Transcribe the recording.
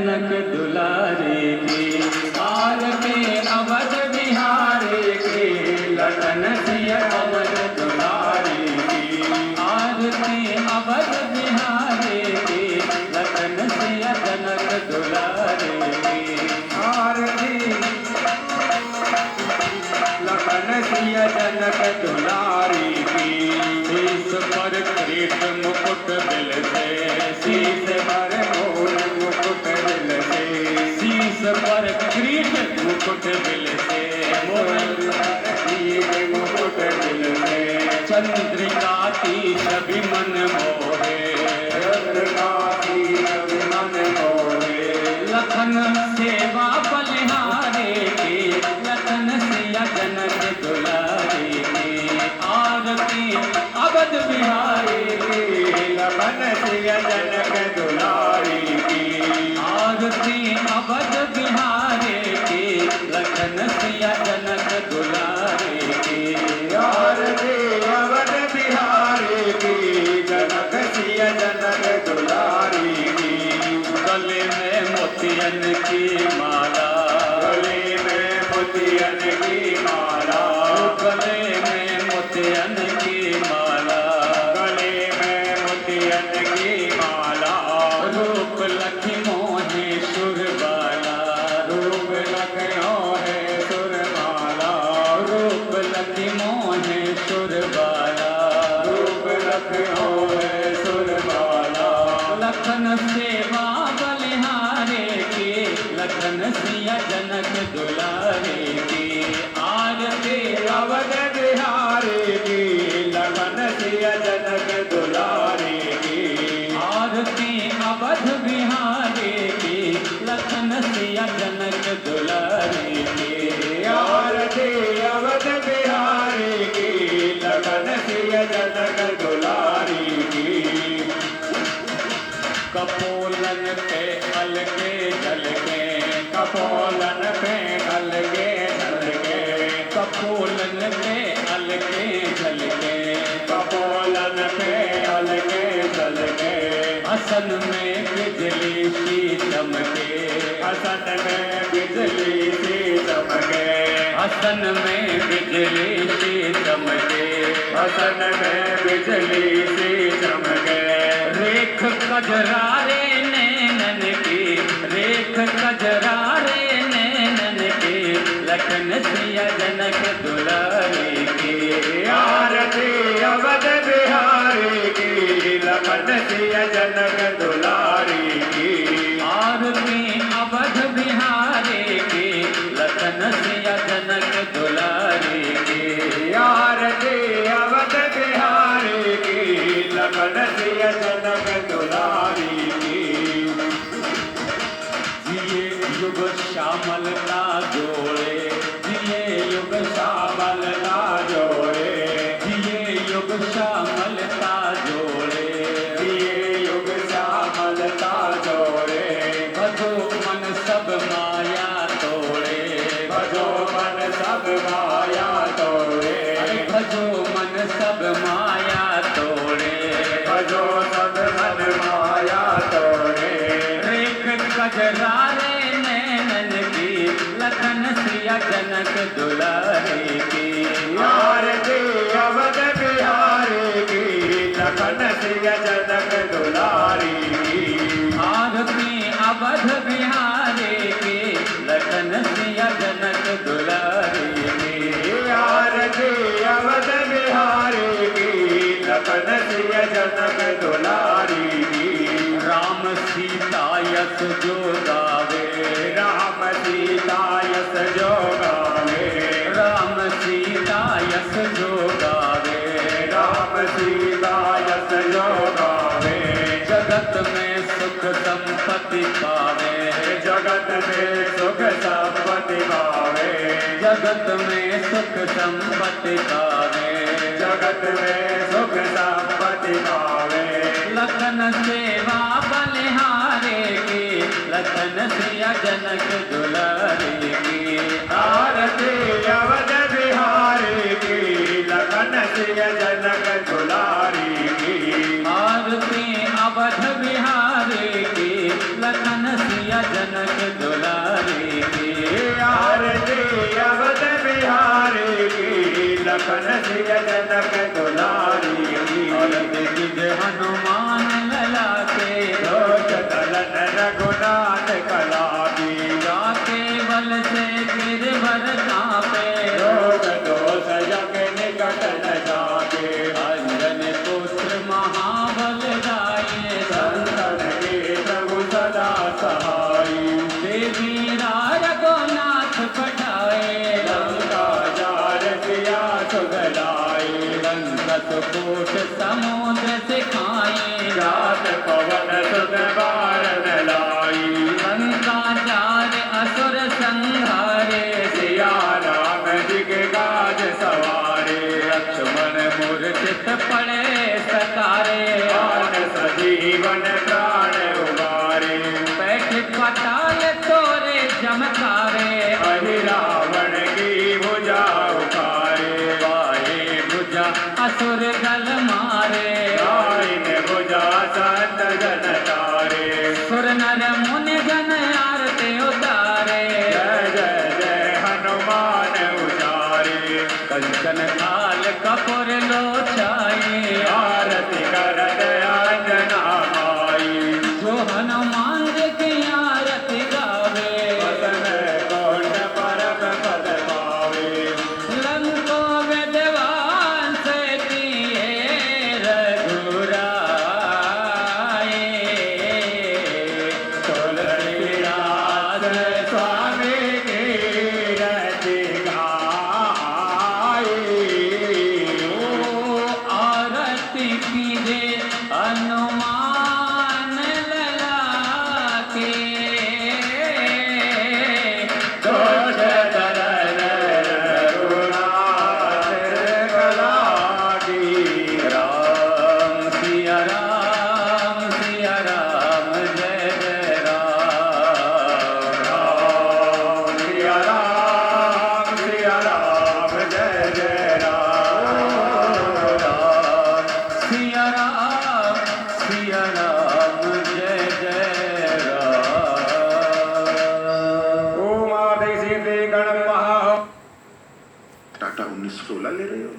जनक दुलारे की। आरती अवध बिहारी की, लखन सिया पवन दुलारी की। आरती अवध बिहारी की, लखन सिया जनक दुलारे की। आरती लखन सिया जनक दुलारी की। शीस पर किरीट मुकुट बिल से, शीस पर मोर मुकुट बिल से। शीस पर किरीट मुकुट बिल से, मोर मुकुट बिल से। चंद्रिका तीज विमन मोहे, चंद्रिका तीज विमन मोहे। लखन सेवा बलिहारे की, लखन सिया जनक दुलारे की। आरती अवध बिहारी की, लखन सिया जनक दुलारी की। आरती अवध बिहारी की, लखन सिया जनक दुलारे की। आरती अवध बिहारी की, जनक सिया जनक दुलारी की। गले में मोतियन की माला, गले में मोतियन की माला। गले में मोतियन की माला, गले में मोतियन की माला। रूप लखी मोहे सुरबाला, रूप लखियो है सुरबाला। रूप लखी मोहे सुरबाला, रूप लखियो है सुरबाला। लखन सेवा बलिहारे की, लखन सिया जनक दुलारे की। आरती अवध बिहारी की, लखन सिया जनक दुलारे की। आरती अवध बिहारी की, लखन सिया जनक दुलारे की। आरती अवध बिहारी की, लखन सिया जनक दुलारी की। कपोलन पे अलगे झलके, कपोलन पे अलगे झलके। कपोलन पे अलगे झलके, कपोलन पे अलगे झलके। हसन में बिजली सी चमके, हसन में बिजली सी चमके। हसन में बिजली सी चमके, हसन में बिजली सी चमके। रेख कजरारे नैनन की, रेख कजरारे नैनन की, लखन सिया जनक दुलारे की। आरती अवध बिहारी की, लखन सिया जनक दुलारी की। आरती अवध बिहारी की, लखन सिया जनक दुलारी की। आरती अवध बिहारी की, लखन सिया जनक दुलारी की। जिए युग श्यामलता जोड़े, जिए युग श्यामलता जोड़े। जिए युग श्यामलता जोड़े, जिए युग श्यामलता जोड़े। भजो मन सब माया तोड़े, भजो मन सब माया तोड़े। भजो मन सब माया तोड़े, भजो सब मन माया तोड़े। रेख कजरारे नैनन की, लखन सिया जनक दुलारे की। आरती अवध बिहारी की, लखन सिया जनक दुलारी की। आरती अवध बिहारी की, लखन सिया जनक दुलारी की। आरती अवध बिहारी की, लखन सिया जनक दुलारी की। राम सीता यस जो गावे, राम सीता यस जो गावे। राम सीता यस जो गावे, राम सीता यस जो गावे। जगत में सुख संपत्ति पावे, जगत में सुख संपत्ति पावे। जगत में सुख संपत्ति पावे, जगत में सुख संपत्ति पावे। लखन सेवा बलिहारे की, लखन सिया जनक दुलारे की। आरती अवध बिहारी की, लखन सिया जनक दुलारी की। आरती अवध बिहारी की, लखन सिया जनक दुलारी की आरती अवध बिहारी की लखन सिया जनक दुलारी की आरती कीजे हनुमान लला के रोज दलन रघुनाथ कला की जाके बल से गिरवर कांपे रोग दोष जग निकट न जाके अंजन पुत्र महाबल गाये संतन के प्रभु सदा सहाई देवी रघुनाथ पठाए लंका जार सिया सुगलाई लंकत कोट समुद्र सिखाए रात पवन सुत बारन लाई लंका जार असुर संहारे सिया राम जी के काज सवारे लक्ष्मण मूर्छित पड़े सकारे आन सजीवन प्राण उबारे बैठ पताल तोरे जमकारे अहि रावण की भुजा उखारे वाहे भुजा असुर दल मारे आइन भुजा संत जन तारे सुर नर मुनि जन आरते उतारे जय जय जय हनुमान उचारे कंचन काल कपूर लोचाए आरती करत अंजना माई जो हनुमान की आरती गावे वसन कौंड परम पद पावे लंको विद्वान से किए रघुराए तुलसीदास स्वामी की रति गाई ओ आरती कीजे हनुमान लला के दोष दलन रघुनाथ कला की राम सिया राम जय जय राम राम सिया राम जय जय राम सिया राम जय जय राम। ओम आदि सिद्धि गणम महा टाटा 1916 ले रहे हो।